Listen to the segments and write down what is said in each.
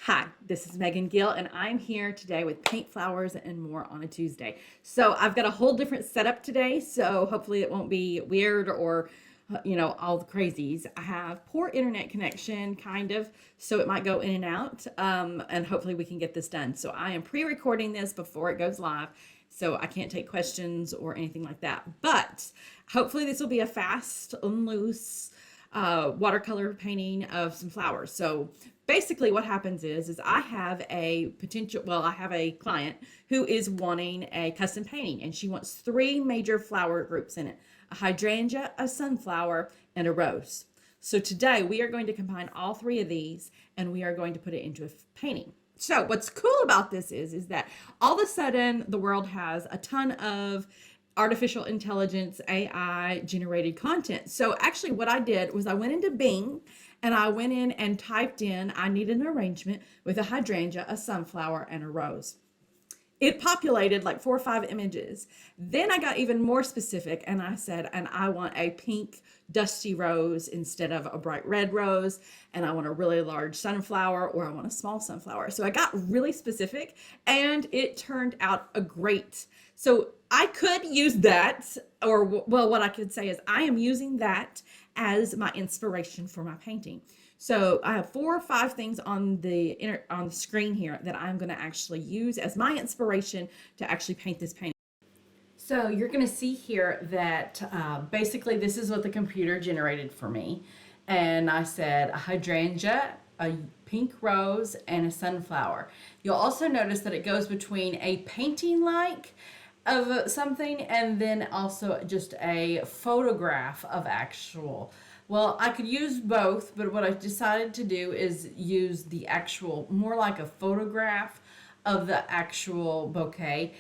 Hi, this is Megan Gill, and I'm here today with paint, flowers, and more on a Tuesday. So I've got a whole different setup today, so hopefully it won't be weird or, all the crazies. I have poor internet connection, kind of, so it might go in and out, and hopefully we can get this done. So I am pre-recording this before it goes live, so I can't take questions or anything like that. But hopefully this will be a fast and loose watercolor painting of some flowers. So basically what happens is I have I have a client who is wanting a custom painting, and she wants three major flower groups in it: a hydrangea, a sunflower, and a rose. So today we are going to combine all three of these, and we are going to put it into a painting. So what's cool about this is that all of a sudden the world has a ton of artificial intelligence, AI generated content. So actually what I did was I went into Bing and I went in and typed in, I need an arrangement with a hydrangea, a sunflower, and a rose. It populated like 4 or 5 images. Then I got even more specific and I said, and I want a pink dusty rose instead of a bright red rose, and I want a really large sunflower, or I want a small sunflower. So I got really specific and it turned out a great. So I could use that, or well, what I could say is I am using that as my inspiration for my painting. So I have 4 or 5 things on the screen here that I'm going to actually use as my inspiration to actually paint this painting. So you're going to see here that basically this is what the computer generated for me. And I said a hydrangea, a pink rose, and a sunflower. You'll also notice that it goes between a painting like of something and then also just a photograph of actual. Well, I could use both, but what I decided to do is use the actual, more like a photograph of the actual bouquet.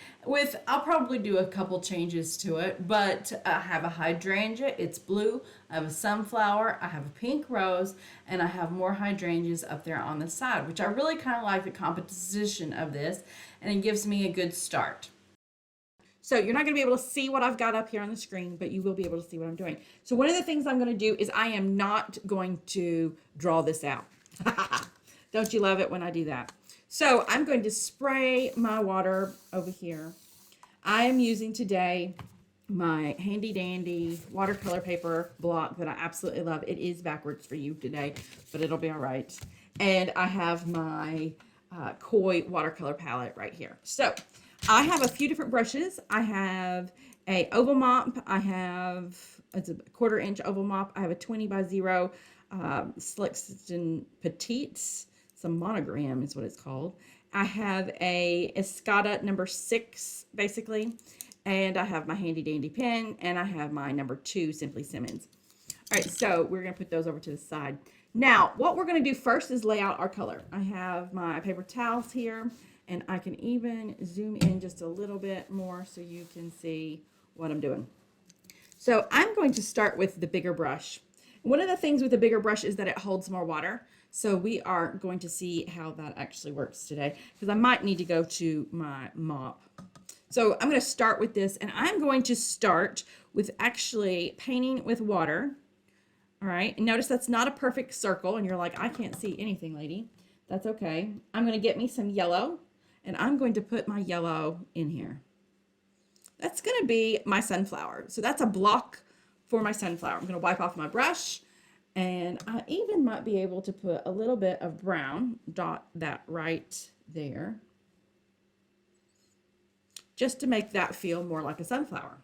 I'll probably do a couple changes to it, but I have a hydrangea, it's blue. I have a sunflower, I have a pink rose, and I have more hydrangeas up there on the side, which I really kind of like the composition of this, and it gives me a good start. So you're not going to be able to see what I've got up here on the screen, but you will be able to see what I'm doing. So one of the things I'm going to do is I am not going to draw this out. Don't you love it when I do that? So I'm going to spray my water over here. I am using today my handy dandy watercolor paper block that I absolutely love. It is backwards for you today, but it'll be all right. And I have my Koi watercolor palette right here. So I have a few different brushes. I have a oval mop. It's a 1/4 inch oval mop. I have a 20 by 0 Slickson Petites. It's a monogram is what it's called. I have a Escada number 6, basically. And I have my handy dandy pen, and I have my number 2 Simply Simmons. All right, so we're going to put those over to the side. Now, what we're going to do first is lay out our color. I have my paper towels here, and I can even zoom in just a little bit more so you can see what I'm doing. So I'm going to start with the bigger brush. One of the things with the bigger brush is that it holds more water. So we are going to see how that actually works today, because I might need to go to my mop. So I'm going to start with this, and I'm going to start with actually painting with water. All right, and notice that's not a perfect circle, and you're like, I can't see anything, lady. That's okay. I'm going to get me some yellow, and I'm going to put my yellow in here. That's going to be my sunflower. So that's a block for my sunflower. I'm going to wipe off my brush, and I even might be able to put a little bit of brown, dot that right there, just to make that feel more like a sunflower.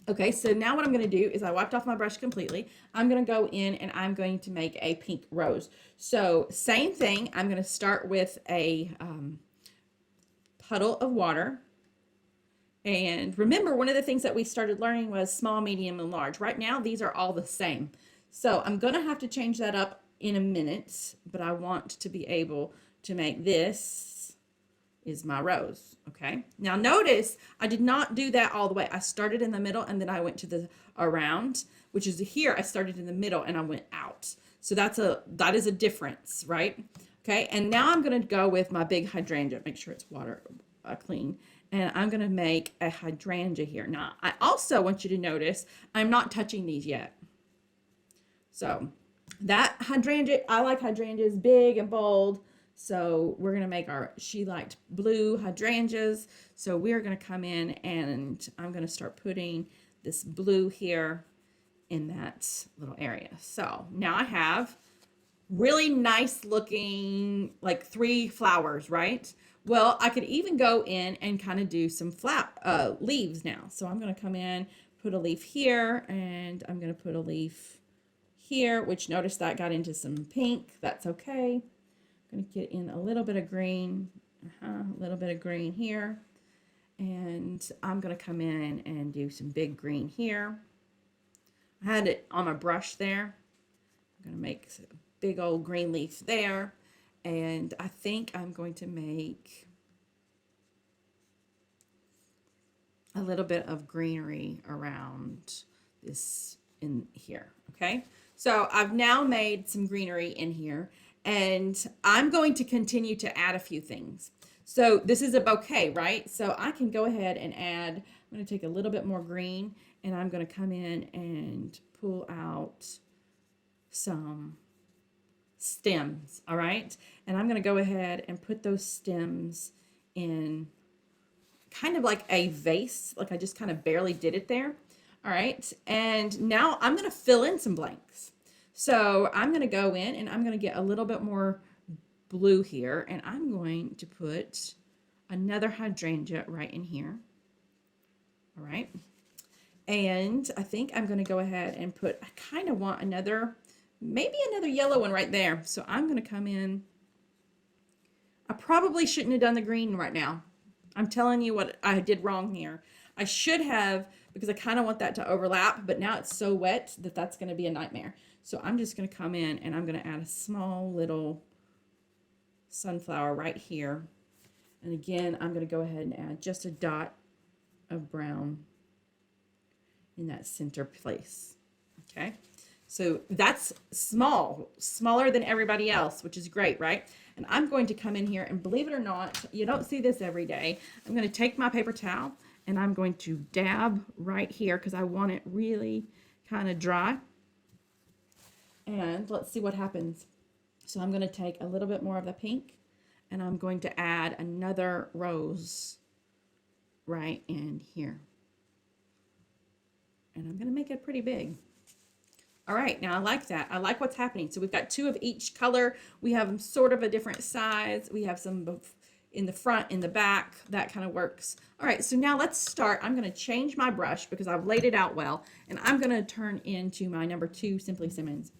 Okay, so now what I'm going to do is I wiped off my brush completely. I'm going to go in and I'm going to make a pink rose. So same thing, I'm going to start with a puddle of water. And remember, one of the things that we started learning was small, medium, and large. Right now, these are all the same. So I'm going to have to change that up in a minute, but I want to be able to make this is my rose. Okay, now notice I did not do that all the way. I started in the middle and then I went to the around, which is here I started in the middle and I went out. So that is a difference, right? Okay, and now I'm going to go with my big hydrangea. Make sure it's water clean, and I'm going to make a hydrangea here. Now I also want you to notice I'm not touching these yet. So that hydrangea, I like hydrangeas big and bold. So we're going to make she liked blue hydrangeas. So we're going to come in and I'm going to start putting this blue here in that little area. So now I have really nice looking, like 3 flowers, right? Well, I could even go in and kind of do some leaves now. So I'm going to come in, put a leaf here, and I'm going to put a leaf here, which notice that got into some pink. That's okay. I'm going to get in a little bit of green, a little bit of green here. And I'm going to come in and do some big green here. I had it on my brush there. I'm going to make some big old green leaf there. And I think I'm going to make a little bit of greenery around this in here, okay? So I've now made some greenery in here, and I'm going to continue to add a few things. So this is a bouquet, right? So I can go ahead and add, I'm going to take a little bit more green, and I'm going to come in and pull out some stems, all right? And I'm going to go ahead and put those stems in kind of like a vase, like I just kind of barely did it there, all right? And now I'm going to fill in some blanks. So I'm going to go in and I'm going to get a little bit more blue here, and I'm going to put another hydrangea right in here, all right? And I think I'm going to go ahead and put, I kind of want maybe another yellow one right there. So I'm going to come in. I probably shouldn't have done the green right now. I'm telling you what I did wrong here. I should have, because I kind of want that to overlap, but now it's so wet that that's going to be a nightmare. So I'm just going to come in and I'm going to add a small little sunflower right here. And again, I'm going to go ahead and add just a dot of brown in that center place. Okay. So that's smaller than everybody else, which is great, right? And I'm going to come in here, and believe it or not, you don't see this every day. I'm going to take my paper towel and I'm going to dab right here because I want it really kind of dry. And let's see what happens. So I'm going to take a little bit more of the pink and I'm going to add another rose right in here. And I'm going to make it pretty big. All right, now I like that. I like what's happening. So we've got 2 of each color. We have them sort of a different size. We have some in the front, in the back. That kind of works. All right, so now let's start. I'm going to change my brush because I've laid it out well. And I'm going to turn into my number 2 Simply Simmons.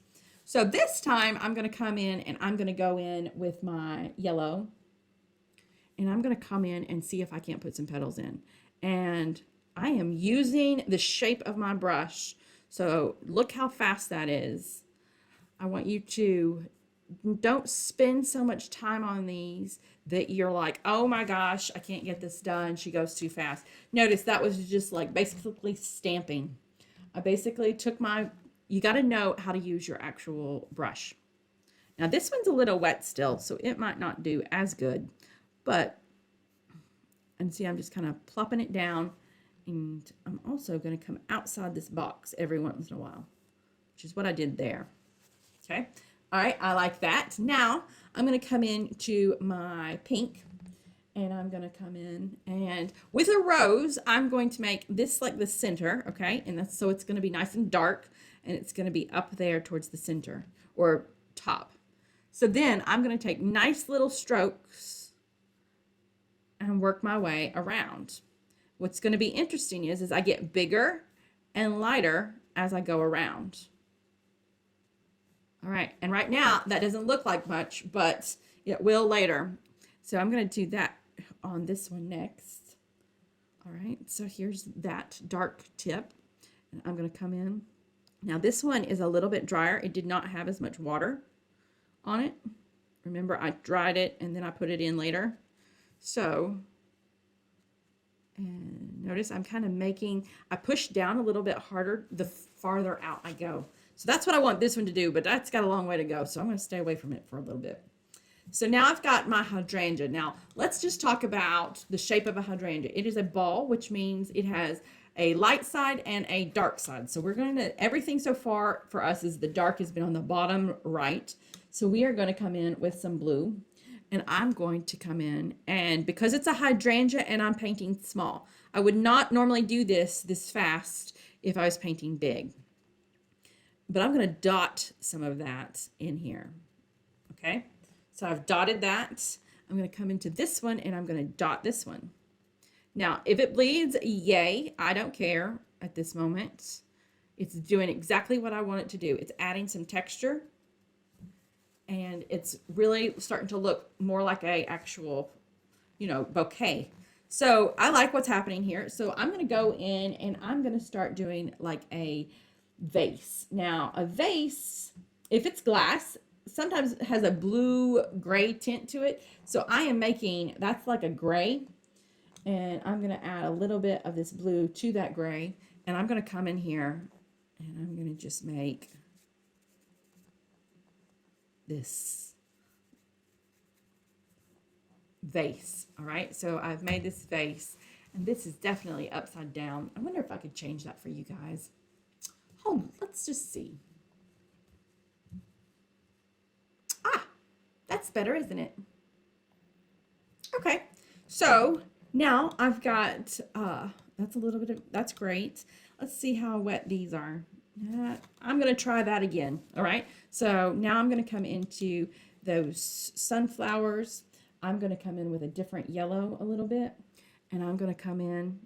So this time I'm going to come in and I'm going to go in with my yellow. And I'm going to come in and see if I can't put some petals in. And I am using the shape of my brush. So look how fast that is. I want you to don't spend so much time on these that you're like, oh my gosh, I can't get this done. She goes too fast. Notice that was just like basically stamping. I basically took you got to know how to use your actual brush. Now this one's a little wet still, so it might not do as good, and see, I'm just kind of plopping it down. And I'm also going to come outside this box every once in a while, which is what I did there. Okay. All right. I like that. Now I'm going to come into my pink and I'm going to come in and with a rose, I'm going to make this like the center. Okay. And so it's going to be nice and dark and it's going to be up there towards the center or top. So then I'm going to take nice little strokes and work my way around. What's going to be interesting is I get bigger and lighter as I go around. All right, and right now that doesn't look like much, but it will later. So I'm going to do that on this one next. All right, so here's that dark tip, and I'm going to come in. Now this one is a little bit drier. It did not have as much water on it. Remember, I dried it and then I put it in later. So, and notice I'm kind of I push down a little bit harder the farther out I go. So that's what I want this one to do, but that's got a long way to go. So I'm going to stay away from it for a little bit. So now I've got my hydrangea. Now let's just talk about the shape of a hydrangea. It is a ball, which means it has a light side and a dark side. So we're going to, everything so far for us is the dark has been on the bottom right. So we are going to come in with some blue. And I'm going to come in, and because it's a hydrangea and I'm painting small, I would not normally do this fast if I was painting big. But I'm going to dot some of that in here. Okay, so I've dotted that. I'm going to come into this one and I'm going to dot this one. Now, if it bleeds, yay, I don't care at this moment. It's doing exactly what I want it to do. It's adding some texture, and it's really starting to look more like a actual, bouquet. So I like what's happening here. So I'm going to go in and I'm going to start doing like a vase. Now, a vase, if it's glass, sometimes it has a blue gray tint to it. So I am making, that's like a gray. And I'm going to add a little bit of this blue to that gray. And I'm going to come in here and I'm going to just make this vase. All right. So I've made this vase, and this is definitely upside down. I wonder if I could change that for you guys. Oh, let's just see. Ah, that's better, isn't it? Okay. So now I've got, that's a little bit of, that's great. Let's see how wet these are. I'm going to try that again. All right. So now I'm going to come into those sunflowers. I'm going to come in with a different yellow a little bit. And I'm going to come in.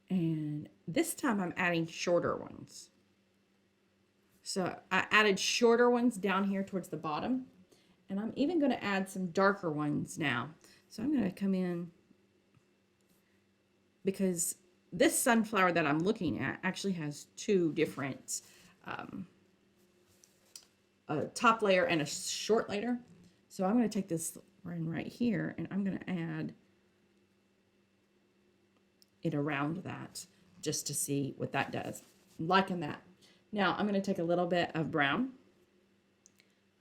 And this time I'm adding shorter ones. So I added shorter ones down here towards the bottom. And I'm even going to add some darker ones now. So I'm going to come in because this sunflower that I'm looking at actually has two different, a top layer and a short layer. So I'm going to take this one right here and I'm going to add it around that just to see what that does. I'm liking that. Now I'm going to take a little bit of brown.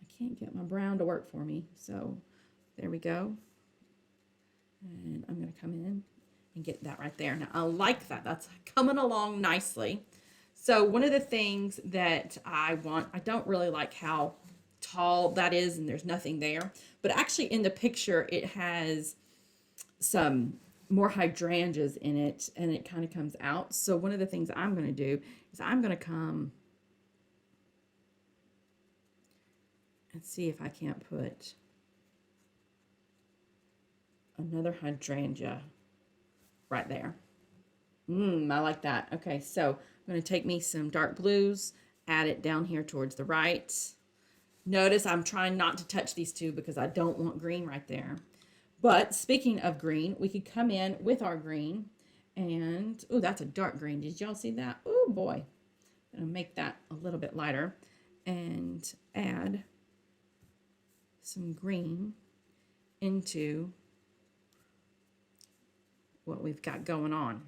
I can't get my brown to work for me. So there we go. And I'm going to come in and get that right there. Now, I like that. That's coming along nicely. So one of the things that I want, I don't really like how tall that is and there's nothing there. But actually in the picture, it has some more hydrangeas in it and it kind of comes out. So one of the things I'm going to do is I'm going to come and see if I can't put another hydrangea right there. I like that. Okay, so I'm going to take me some dark blues, add it down here towards the right. Notice I'm trying not to touch these two because I don't want green right there. But speaking of green, we could come in with our green and, oh, that's a dark green. Did y'all see that? Oh boy. I'm going to make that a little bit lighter and add some green into what we've got going on.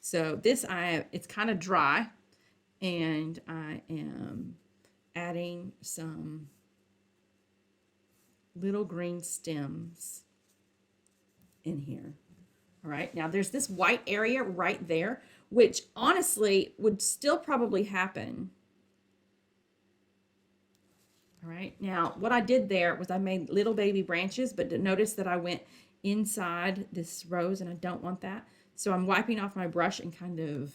So this, it's kind of dry, and I am adding some little green stems in here. All right, now there's this white area right there, which honestly would still probably happen. All right, now what I did there was I made little baby branches, but notice that I went inside this rose and I don't want that. So I'm wiping off my brush and kind of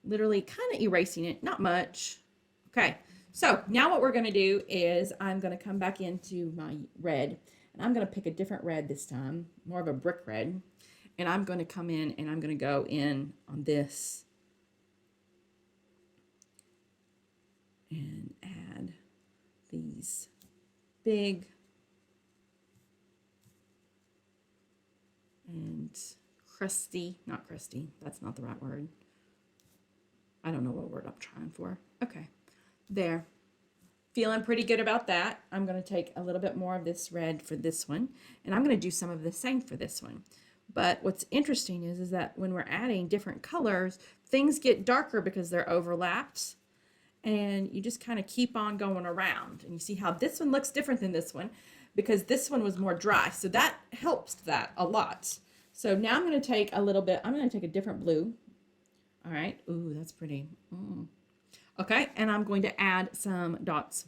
literally kind of erasing it, not much. Okay, so now what we're going to do is I'm going to come back into my red and I'm going to pick a different red this time, more of a brick red. And I'm going to come in and I'm going to go in on this and add these big and crusty, not crusty, that's not the right word. I don't know what word I'm trying for. Okay, there. Feeling pretty good about that. I'm going to take a little bit more of this red for this one, and I'm going to do some of the same for this one. But what's interesting is that when we're adding different colors, things get darker because they're overlapped, and you just kind of keep on going around. And you see how this one looks different than this one because this one was more dry. So that helps that a lot. So now I'm going to take a little bit, I'm going to take a different blue. All right. Ooh, that's pretty. Okay. And I'm going to add some dots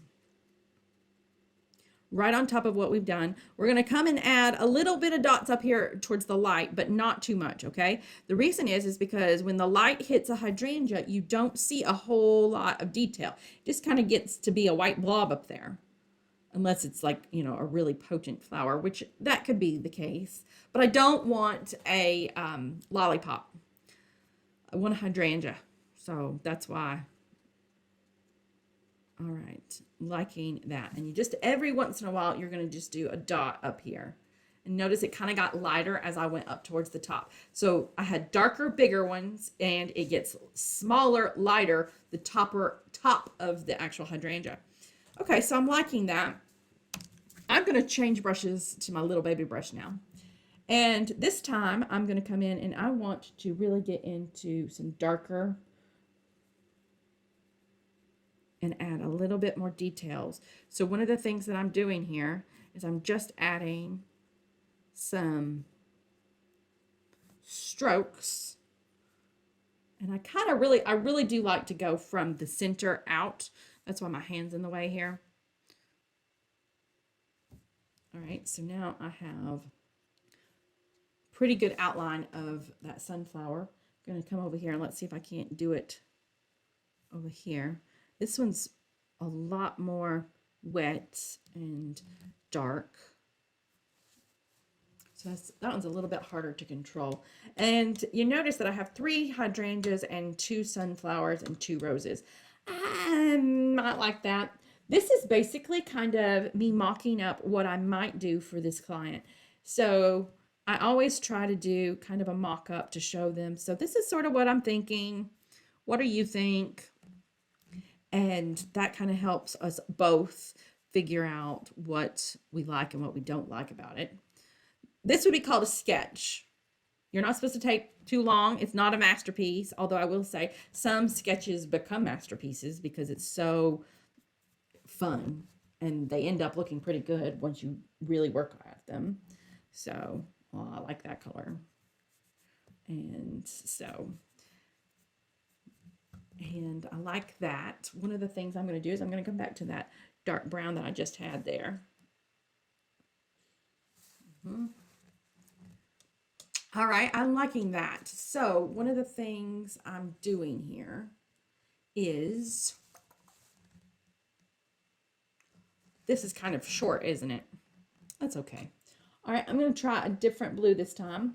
right on top of what we've done. We're going to come and add a little bit of dots up here towards the light, but not too much, okay? The reason is because when the light hits a hydrangea, you don't see a whole lot of detail. It just kind of gets to be a white blob up there. Unless it's like, you know, a really potent flower, which that could be the case. But I don't want a lollipop. I want a hydrangea. So that's why. All right, liking that. And you just, every once in a while, you're going to just do a dot up here. And notice it kind of got lighter as I went up towards the top. So I had darker, bigger ones, and it gets smaller, lighter, the top of the actual hydrangea. Okay, so I'm liking that. I'm going to change brushes to my little baby brush now. And this time I'm going to come in and I want to really get into some darker and add a little bit more details. So one of the things that I'm doing here is I'm just adding some strokes. And I really do like to go from the center out. That's why my hand's in the way here. All right, so now I have pretty good outline of that sunflower. I'm going to come over here and let's see if I can't do it over here. This one's a lot more wet and dark. So that one's a little bit harder to control. And you notice that I have 3 hydrangeas and 2 sunflowers and 2 roses. I'm not like that. This is basically kind of me mocking up what I might do for this client. So I always try to do kind of a mock-up to show them. So this is sort of what I'm thinking. What do you think? And that kind of helps us both figure out what we like and what we don't like about it. This would be called a sketch. You're not supposed to take too long. It's not a masterpiece, although I will say some sketches become masterpieces because it's so fun and they end up looking pretty good once you really work at them. So, well, I like that color. And I like that. One of the things I'm going to do is I'm going to come back to that dark brown that I just had there. All right, I'm liking that. So one of the things I'm doing here is, this is kind of short, isn't it? That's okay. All right, I'm going to try a different blue this time.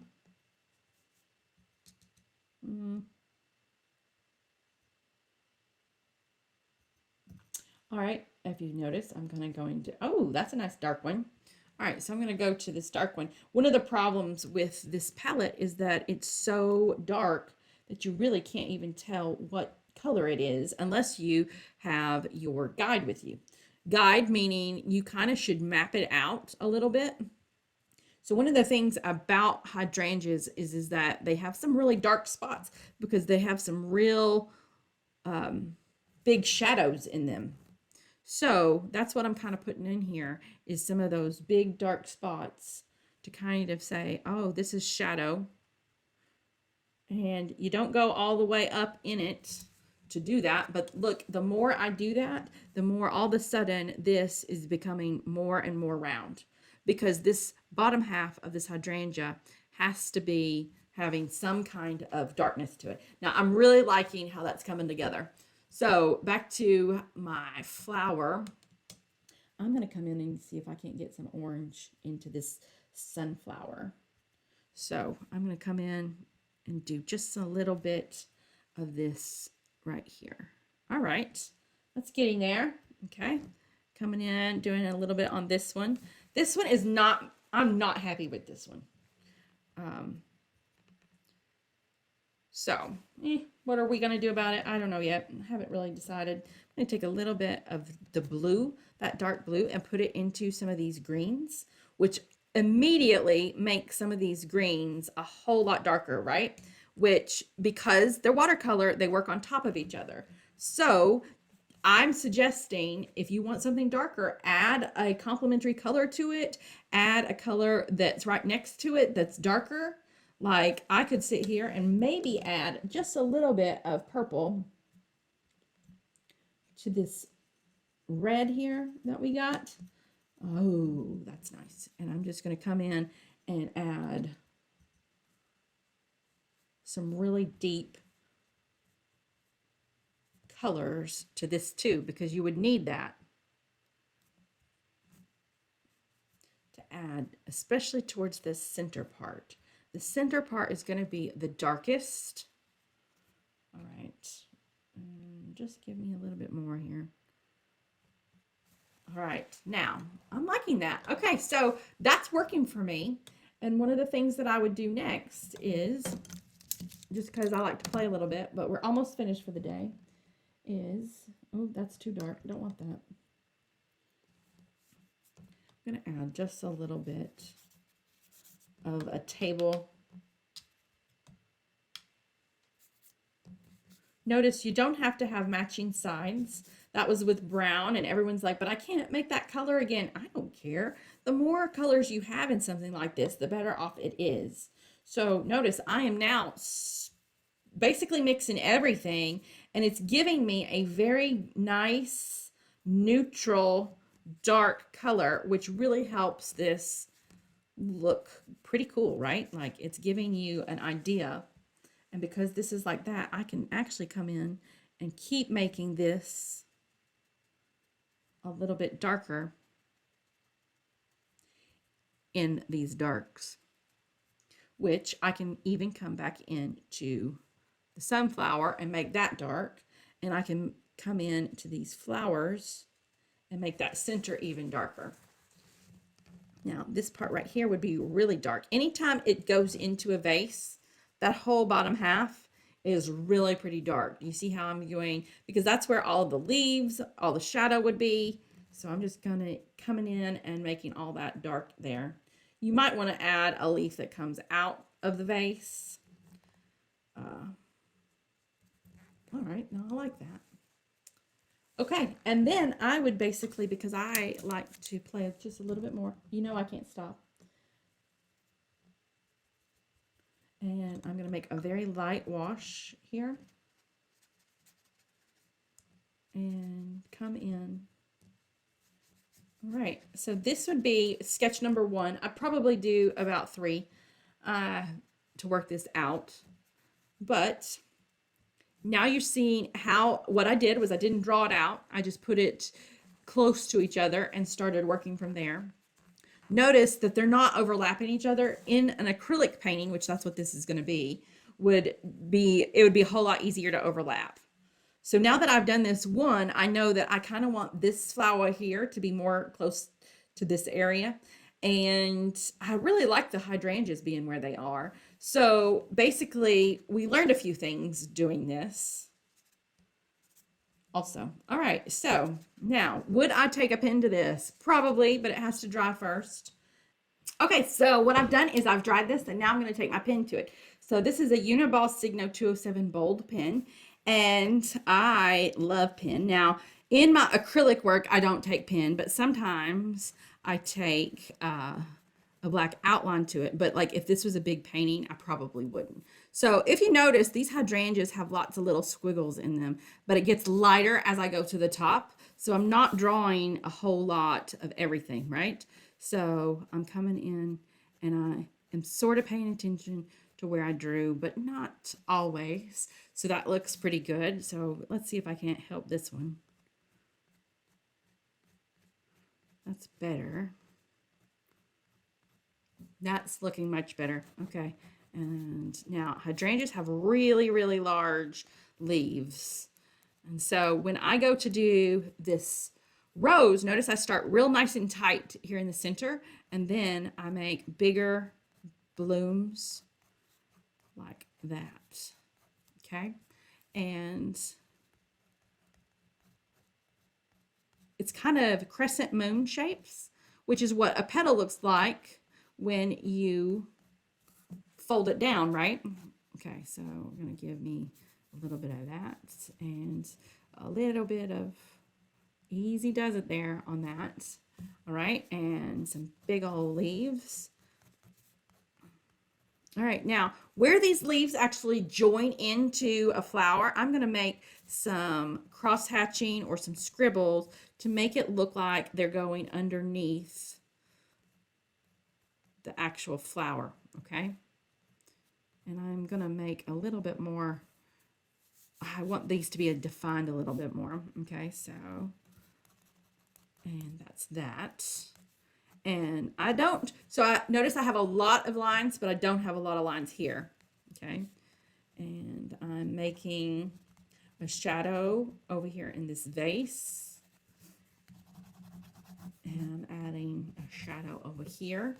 All right, if you notice, I'm going to, oh, that's a nice dark one. All right, so I'm going to go to this dark one. One of the problems with this palette is that it's so dark that you really can't even tell what color it is unless you have your guide with you. Guide meaning you kind of should map it out a little bit. So one of the things about hydrangeas is that they have some really dark spots because they have some real big shadows in them. So that's what I'm kind of putting in here is some of those big dark spots to kind of say, oh, this is shadow. And you don't go all the way up in it to do that. But look, the more I do that, the more all of a sudden this is becoming more and more round because this bottom half of this hydrangea has to be having some kind of darkness to it. Now, I'm really liking how that's coming together. So back to my flower, I'm going to come in and see if I can't get some orange into this sunflower. So I'm going to come in and do just a little bit of this right here. All right, that's getting there. Okay, coming in, doing a little bit on this one. This one is not, I'm not happy with this one. What are we going to do about it? I don't know yet. I haven't really decided. I'm going to take a little bit of the blue, that dark blue, and put it into some of these greens, which immediately make some of these greens a whole lot darker, right? Which, because they're watercolor, they work on top of each other. So I'm suggesting if you want something darker, add a complementary color to it, add a color that's right next to it that's darker. Like I could sit here and maybe add just a little bit of purple to this red here that we got. Oh, that's nice. And I'm just going to come in and add some really deep colors to this too, because you would need that to add, especially towards this center part. The center part is going to be the darkest. All right. Just give me a little bit more here. All right, now I'm liking that. Okay, so that's working for me. And one of the things that I would do next is, just because I like to play a little bit, but we're almost finished for the day, is, oh, that's too dark. Don't want that. I'm going to add just a little bit of a table. Notice you don't have to have matching sides. That was with brown, and everyone's like, but I can't make that color again. I don't care. The more colors you have in something like this, the better off it is. So notice I am now basically mixing everything, and it's giving me a very nice, neutral, dark color, which really helps this look pretty cool, right? Like it's giving you an idea. And because this is like that, I can actually come in and keep making this a little bit darker in these darks, which I can even come back into the sunflower and make that dark. And I can come in to these flowers and make that center even darker. Now, this part right here would be really dark. Anytime it goes into a vase, that whole bottom half is really pretty dark. You see how I'm going, because that's where all the leaves, all the shadow would be. So I'm just gonna coming in and making all that dark there. You might want to add a leaf that comes out of the vase. All right, now I like that. Okay, and then I would basically, because I like to play just a little bit more, you know I can't stop. And I'm going to make a very light wash here. And come in. All right, so this would be sketch number 1. I probably do about 3 to work this out. But now you're seeing how, what I did was I didn't draw it out. I just put it close to each other and started working from there. Notice that they're not overlapping each other. In an acrylic painting, which that's what this is going to be, it would be a whole lot easier to overlap. So now that I've done this one, I know that I kind of want this flower here to be more close to this area. And I really like the hydrangeas being where they are. So basically, we learned a few things doing this also. All right, so now, would I take a pen to this? Probably, but it has to dry first. Okay, so what I've done is I've dried this, and now I'm going to take my pen to it. So this is a Uniball Signo 207 bold pen, and I love pen. Now, in my acrylic work, I don't take pen, but sometimes I take a black outline to it. But like if this was a big painting, I probably wouldn't. So if you notice, these hydrangeas have lots of little squiggles in them, but it gets lighter as I go to the top. So I'm not drawing a whole lot of everything, right? So I'm coming in and I am sort of paying attention to where I drew, but not always. So that looks pretty good. So let's see if I can't help this one. That's better. That's looking much better. Okay. And now hydrangeas have really, really large leaves. And so when I go to do this rose, notice I start real nice and tight here in the center, and then I make bigger blooms like that. Okay. And it's kind of crescent moon shapes, which is what a petal looks like when you fold it down, right? Okay, so we're going to give me a little bit of that and a little bit of easy does it there on that. All right, and some big old leaves. All right, now where these leaves actually join into a flower, I'm going to make some cross hatching or some scribbles to make it look like they're going underneath the actual flower, okay? And I'm going to make a little bit more, I want these to be defined a little bit more, okay? So, and that's that. And I don't, so I notice I have a lot of lines, but I don't have a lot of lines here, okay? And I'm making a shadow over here in this vase. And I'm adding a shadow over here,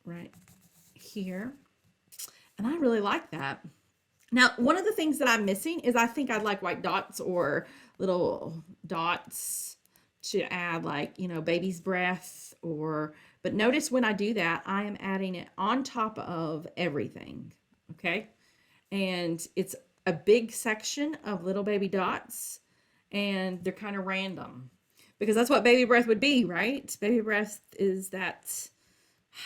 right here. And I really like that. Now, one of the things that I'm missing is I think I'd like white dots or little dots to add, like, you know, baby's breath, or, but notice when I do that, I am adding it on top of everything, okay? And it's a big section of little baby dots, and they're kind of random because that's what baby breath would be, right? Baby breath is that,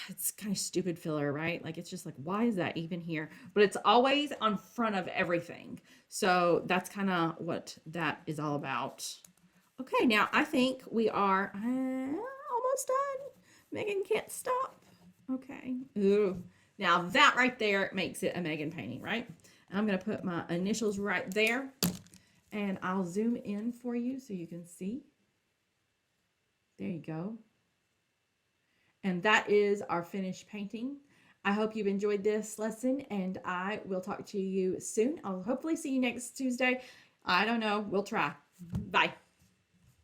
it's kind of stupid filler, right? Like, it's just like, why is that even here? But it's always on front of everything. So that's kind of what that is all about. Okay, now I think we are almost done. Megan can't stop. Okay. Ooh. Now that right there makes it a Megan painting, right? I'm going to put my initials right there, and I'll zoom in for you so you can see. There you go. And that is our finished painting. I hope you've enjoyed this lesson, and I will talk to you soon. I'll hopefully see you next Tuesday. I don't know. We'll try. Bye.